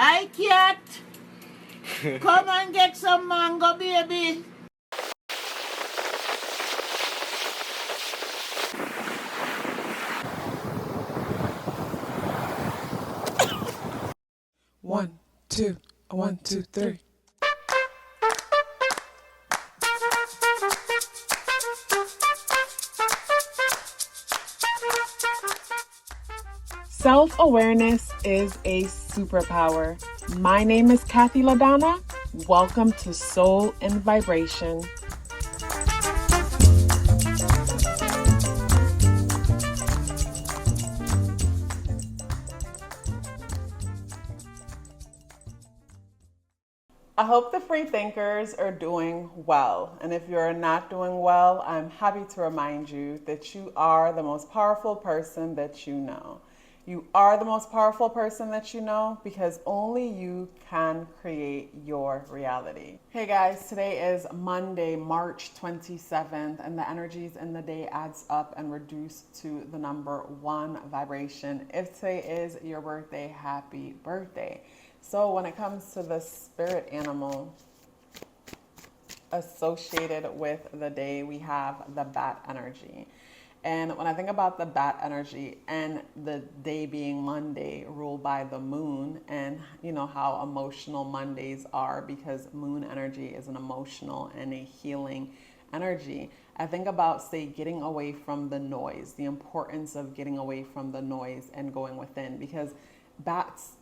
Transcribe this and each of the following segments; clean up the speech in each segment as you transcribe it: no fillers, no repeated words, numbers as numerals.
Hi, cat. Come and get some mango, baby. One, two, 1, 2, 3. Self-awareness is a superpower. My name is KathyLaDonna. Welcome to Soul and Vibration. I hope the free thinkers are doing well. And if you're not doing well, I'm happy to remind you that you are the most powerful person that you know. You are the most powerful person that you know because only you can create your reality. Hey guys, today is Monday, March 27th, and the energies in the day adds up and reduce to the number 1 vibration. If today is your birthday, happy birthday. So when it comes to the spirit animal associated with the day, we have the bat energy. And when I think about the bat energy and the day being Monday, ruled by the moon, and you know how emotional Mondays are because moon energy is an emotional and a healing energy. I think about, say, getting away from the noise, the importance of getting away from the noise and going within, because bats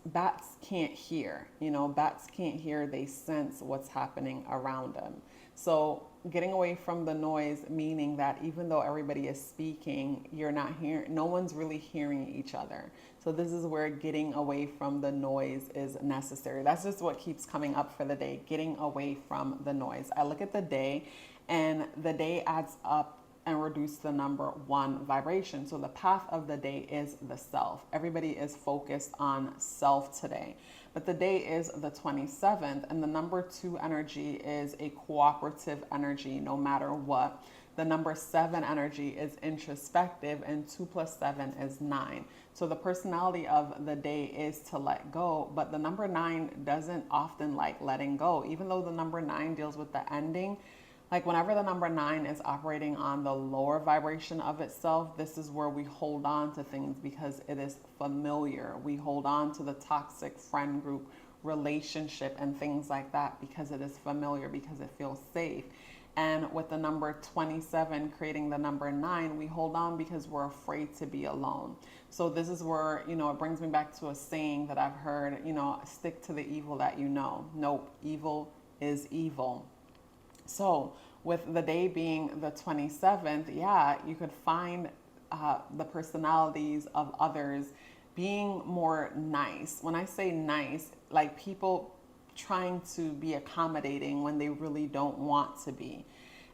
can't hear. Bats can't hear, they sense what's happening around them. So getting away from the noise, meaning that even though everybody is speaking, you're not hearing, no one's really hearing each other. So this is where getting away from the noise is necessary. That's just what keeps coming up for the day, getting away from the noise. I look at the day, and the day adds up and reduce the number 1 vibration. So the path of the day is the self. Everybody is focused on self today. But the day is the 27th, and the number 2 energy is a cooperative energy no matter what. The number 7 energy is introspective, and 2 plus 7 is 9. So the personality of the day is to let go, but the number 9 doesn't often like letting go, even though the number 9 deals with the ending. Like whenever the number 9 is operating on the lower vibration of itself, this is where we hold on to things because it is familiar. We hold on to the toxic friend group, relationship, and things like that because it is familiar, because it feels safe. And with the number 27 creating the number 9, we hold on because we're afraid to be alone. So this is where, it brings me back to a saying that I've heard, stick to the evil that you know. Nope, evil is evil. So with the day being the 27th, yeah, you could find the personalities of others being more nice. When I say nice, like people trying to be accommodating when they really don't want to be.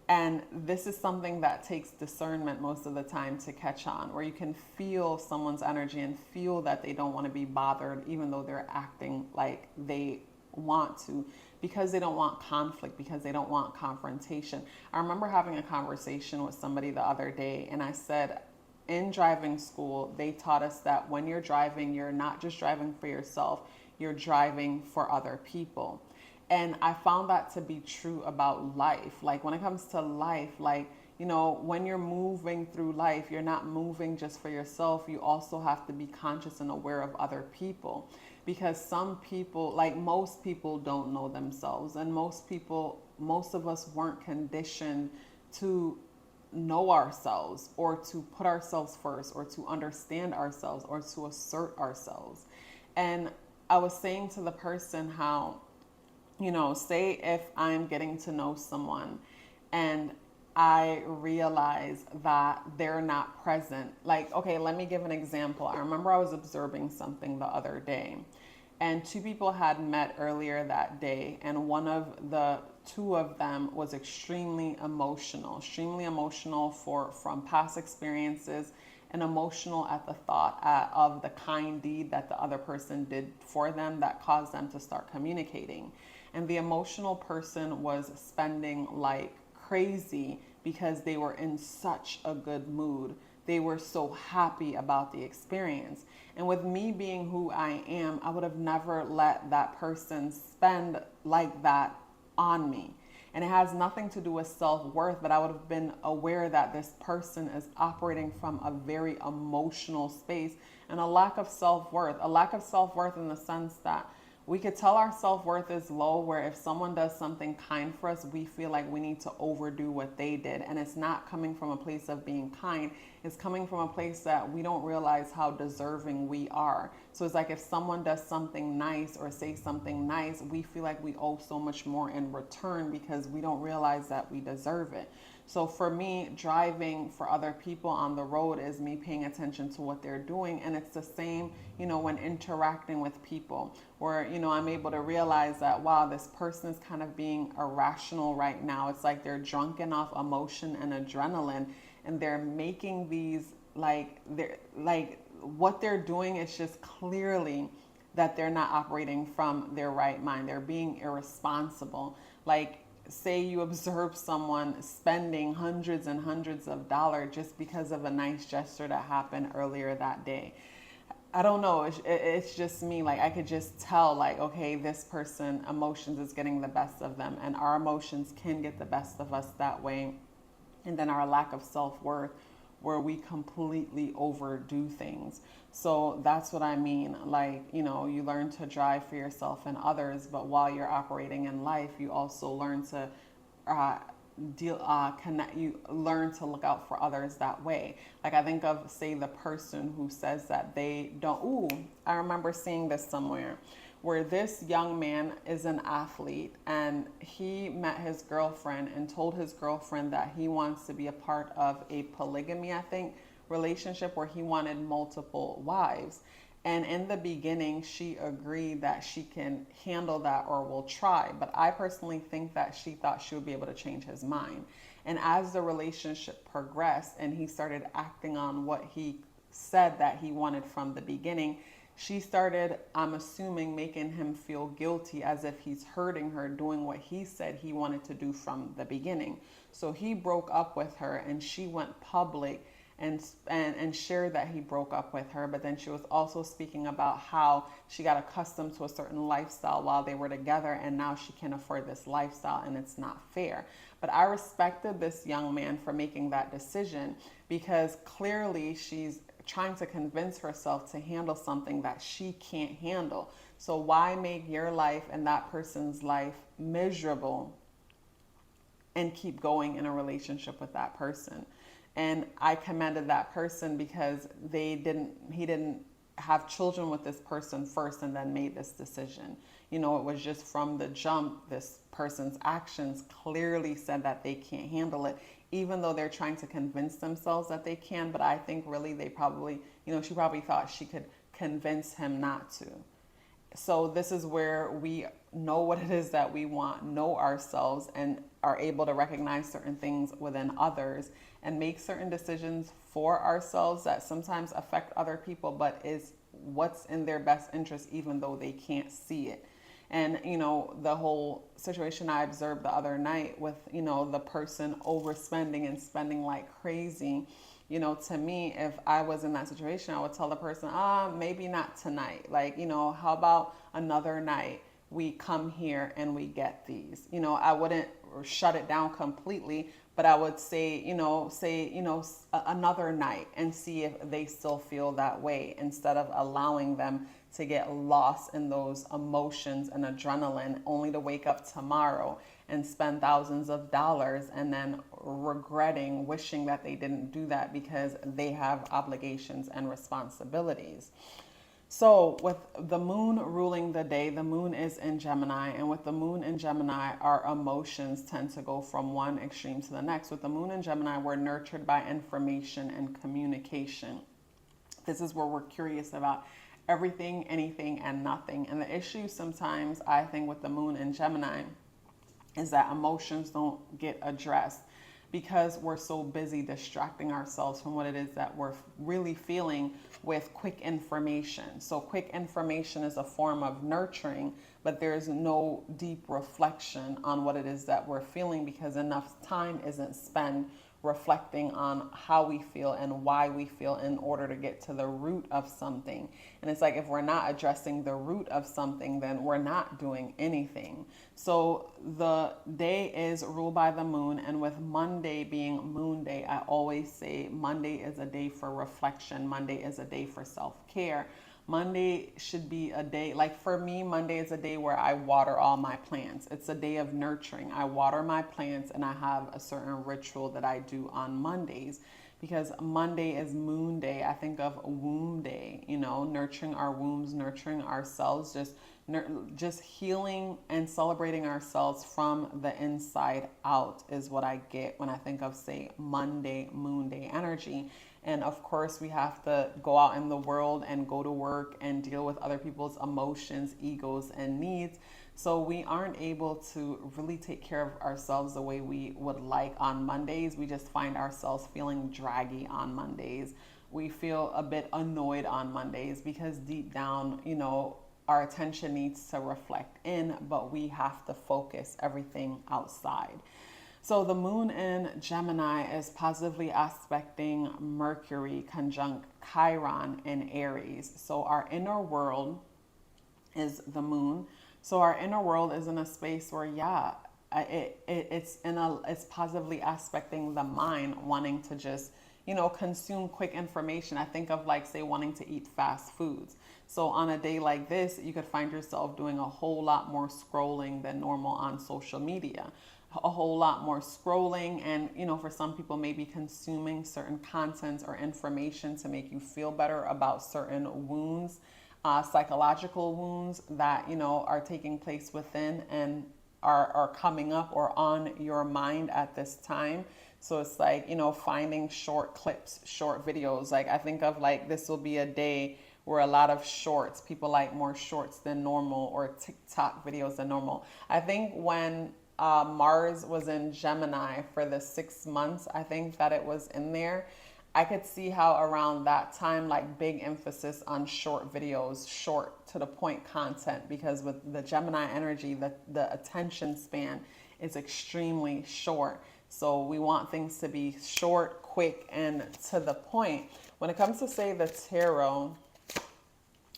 And this is something that takes discernment most of the time to catch on, where you can feel someone's energy and feel that they don't want to be bothered, even though they're acting like they want to, because they don't want conflict, because they don't want confrontation. I remember having a conversation with somebody the other day, and I said, in driving school, they taught us that when you're driving, you're not just driving for yourself, you're driving for other people. And I found that to be true about life. Like when it comes to life, when you're moving through life, you're not moving just for yourself. You also have to be conscious and aware of other people, because some people, like most people, don't know themselves. And most of us weren't conditioned to know ourselves or to put ourselves first or to understand ourselves or to assert ourselves. And I was saying to the person how, say if I'm getting to know someone and I realize that they're not present. Like, okay, let me give an example. I remember I was observing something the other day, and 2 people had met earlier that day, and one of the 2 of them was extremely emotional from past experiences, and emotional at the thought of the kind deed that the other person did for them that caused them to start communicating. And the emotional person was spending like crazy because they were in such a good mood they were so happy about the experience. And with me being who I am, I would have never let that person spend like that on me. And it has nothing to do with self-worth, but I would have been aware that this person is operating from a very emotional space and a lack of self-worth. A lack of self-worth in the sense that we could tell our self-worth is low, where if someone does something kind for us, we feel like we need to overdo what they did. And it's not coming from a place of being kind. It's coming from a place that we don't realize how deserving we are. So it's like if someone does something nice or say something nice, we feel like we owe so much more in return because we don't realize that we deserve it. So for me, driving for other people on the road is me paying attention to what they're doing. And it's the same, when interacting with people, where, I'm able to realize that, wow, this person is kind of being irrational right now. It's like they're drunken off emotion and adrenaline, and they're making these, what they're doing is just clearly that they're not operating from their right mind. They're being irresponsible. Like, say you observe someone spending hundreds and hundreds of dollars just because of a nice gesture that happened earlier that day. I don't know. It's just me. Like, I could just tell, like, okay, this person, emotions is getting the best of them, and our emotions can get the best of us that way. And then our lack of self-worth, where we completely overdo things. So that's what I mean. Like, you learn to drive for yourself and others, but while you're operating in life, you also learn to connect. You learn to look out for others that way. Like, I think of, say, the person who says that they don't. Ooh, I remember seeing this somewhere, where this young man is an athlete, and he met his girlfriend and told his girlfriend that he wants to be a part of a polygamy, I think, relationship, where he wanted multiple wives. And in the beginning, she agreed that she can handle that or will try. But I personally think that she thought she would be able to change his mind. And as the relationship progressed and he started acting on what he said that he wanted from the beginning, she started, I'm assuming, making him feel guilty, as if he's hurting her doing what he said he wanted to do from the beginning. So he broke up with her, and she went public and shared that he broke up with her. But then she was also speaking about how she got accustomed to a certain lifestyle while they were together, and now she can't afford this lifestyle, and it's not fair. But I respected this young man for making that decision, because clearly she's trying to convince herself to handle something that she can't handle. So why make your life and that person's life miserable and keep going in a relationship with that person? And I commended that person because he didn't have children with this person first and then made this decision. It was just from the jump, this person's actions clearly said that they can't handle it, even though they're trying to convince themselves that they can. But I think really they probably, she probably thought she could convince him not to. So this is where we know what it is that we want, know ourselves, and are able to recognize certain things within others and make certain decisions for ourselves that sometimes affect other people, but is what's in their best interest, even though they can't see it. And, the whole situation I observed the other night with, the person overspending and spending like crazy, to me, if I was in that situation, I would tell the person, maybe not tonight. Like, how about another night we come here and we get these? I wouldn't shut it down completely, but I would say, another night, and see if they still feel that way, instead of allowing them to get lost in those emotions and adrenaline, only to wake up tomorrow and spend thousands of dollars and then regretting, wishing that they didn't do that because they have obligations and responsibilities. So with the moon ruling the day, the moon is in Gemini, and with the moon in Gemini, our emotions tend to go from one extreme to the next. With the moon in Gemini, we're nurtured by information and communication. This is where we're curious about everything, anything, and nothing. And the issue sometimes, I think, with the moon in Gemini is that emotions don't get addressed because we're so busy distracting ourselves from what it is that we're really feeling with quick information. So quick information is a form of nurturing, but there's no deep reflection on what it is that we're feeling because enough time isn't spent reflecting on how we feel and why we feel in order to get to the root of something. And it's like if we're not addressing the root of something, then we're not doing anything. So the day is ruled by the moon, and with Monday being Moon Day, I always say Monday is a day for reflection. Monday is a day for self-care. Monday should be a day, like for me, Monday is a day where I water all my plants. It's a day of nurturing. I water my plants, and I have a certain ritual that I do on Mondays, because Monday is Moon Day. I think of Womb Day, you know, nurturing our wombs, nurturing ourselves, just healing and celebrating ourselves from the inside out is what I get when I think of, say, Monday, Moon Day energy. And of course, we have to go out in the world and go to work and deal with other people's emotions, egos, and needs. So we aren't able to really take care of ourselves the way we would like on Mondays. We just find ourselves feeling draggy on Mondays. We feel a bit annoyed on Mondays because deep down, you know, our attention needs to reflect in, but we have to focus everything outside. So the moon in Gemini is positively aspecting Mercury conjunct Chiron in Aries. So our inner world is the moon. So our inner world is in a space where, it's positively aspecting the mind, wanting to just, you know, consume quick information. I think of, like, say, wanting to eat fast foods. So on a day like this, you could find yourself doing a whole lot more scrolling than normal on social media, a whole lot more scrolling. And, you know, for some people, maybe consuming certain content or information to make you feel better about certain wounds, psychological wounds that, you know, are taking place within and are coming up or on your mind at this time. So it's like, you know, finding short clips, short videos. Like, I think of, like, this will be a day where a lot of shorts, people like more shorts than normal, or TikTok videos than normal. I think when Mars was in Gemini for the 6 months, I think that it was in there, I could see how around that time, like, big emphasis on short videos, short to the point content, because with the Gemini energy, the attention span is extremely short. So we want things to be short, quick, and to the point. When it comes to, say, the tarot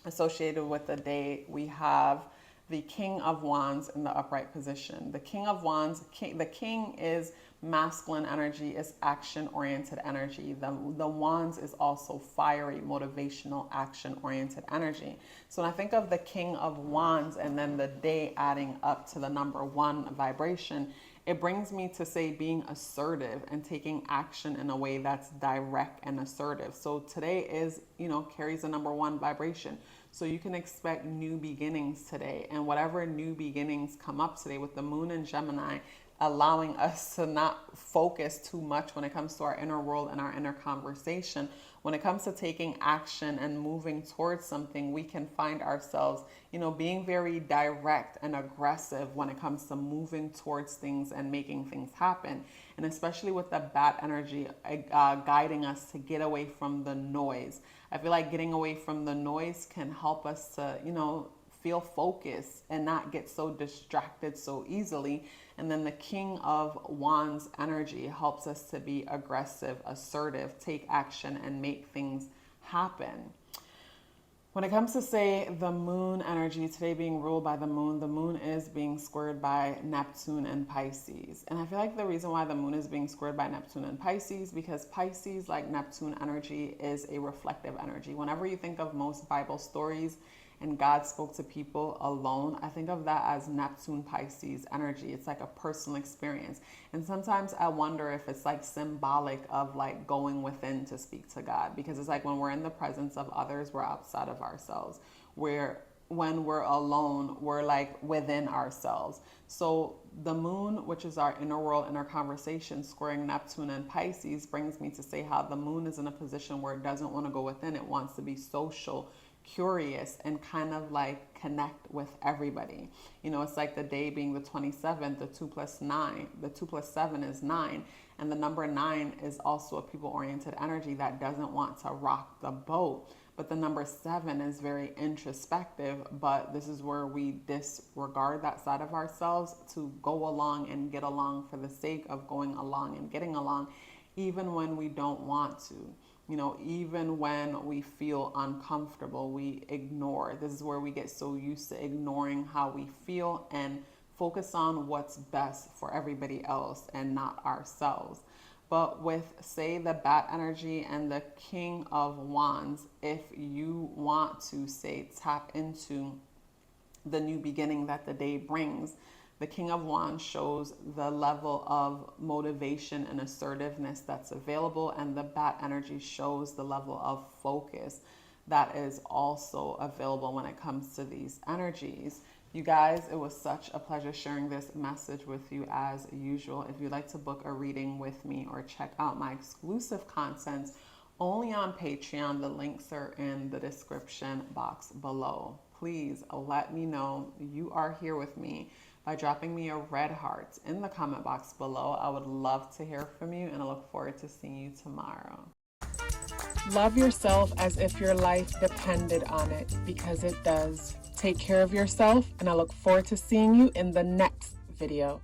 associated with the day, we have the King of Wands in the upright position. The King of Wands, the King is masculine energy, is action-oriented energy. The Wands is also fiery, motivational, action-oriented energy. So when I think of the King of Wands and then the day adding up to the number 1 vibration, it brings me to, say, being assertive and taking action in a way that's direct and assertive. So today is, you know, carries a number 1 vibration. So you can expect new beginnings today. And whatever new beginnings come up today with the moon in Gemini, allowing us to not focus too much when it comes to our inner world and our inner conversation. When it comes to taking action and moving towards something, we can find ourselves, you know, being very direct and aggressive when it comes to moving towards things and making things happen. And especially with the bat energy guiding us to get away from the noise. I feel like getting away from the noise can help us to, you know, feel focused and not get so distracted so easily. And then the King of Wands energy helps us to be aggressive, assertive, take action, and make things happen. When it comes to, say, the moon energy, today being ruled by the moon is being squared by Neptune and Pisces. And I feel like the reason why the moon is being squared by Neptune and Pisces, because Pisces, like Neptune energy, is a reflective energy. Whenever you think of most Bible stories and God spoke to people alone, I think of that as Neptune Pisces energy. It's like a personal experience. And sometimes I wonder if it's like symbolic of like going within to speak to God, because it's like when we're in the presence of others, we're outside of ourselves. When we're alone, we're like within ourselves. So the moon, which is our inner world, inner conversation, squaring Neptune and Pisces, brings me to say how the moon is in a position where it doesn't want to go within. It wants to be social, curious, and kind of like connect with everybody. You know, it's like the day being the 27th, the 2 plus 9, the 2 plus 7 is 9. And the number 9 is also a people-oriented energy that doesn't want to rock the boat. But the number 7 is very introspective, but this is where we disregard that side of ourselves to go along and get along for the sake of going along and getting along. even when we don't want to. You know, even when we feel uncomfortable, we ignore. This is where we get so used to ignoring how we feel and focus on what's best for everybody else and not ourselves. But with, say, the Bat energy and the King of Wands, if you want to, say, tap into the new beginning that the day brings, the King of Wands shows the level of motivation and assertiveness that's available, and the Bat energy shows the level of focus that is also available when it comes to these energies. You guys, it was such a pleasure sharing this message with you as usual. If you'd like to book a reading with me or check out my exclusive content only on Patreon, the links are in the description box below. Please let me know you are here with me by dropping me a red heart in the comment box below. I would love to hear from you, and I look forward to seeing you tomorrow. Love yourself as if your life depended on it, because it does. Take care of yourself, and I look forward to seeing you in the next video.